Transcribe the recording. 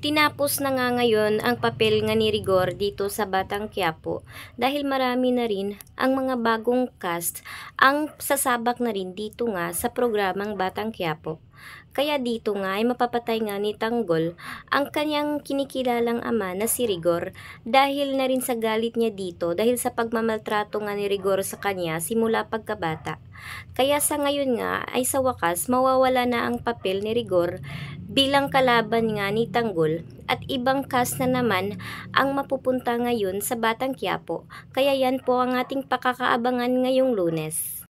Tinapos na nga ngayon ang papel nga ni Rigor dito sa Batang Quiapo dahil marami na rin ang mga bagong cast ang sasabak na rin dito nga sa programang Batang Quiapo. Kaya dito nga ay mapapatay nga ni Tanggol ang kanyang kinikilalang ama na si Rigor dahil na rin sa galit niya dito dahil sa pagmamaltrato nga ni Rigor sa kanya simula pagkabata. Kaya sa ngayon nga ay sa wakas mawawala na ang papel ni Rigor bilang kalaban nga ni Tanggol at ibang cast na naman ang mapupunta ngayon sa Batang Quiapo. Kaya yan po ang ating pakakaabangan ngayong Lunes.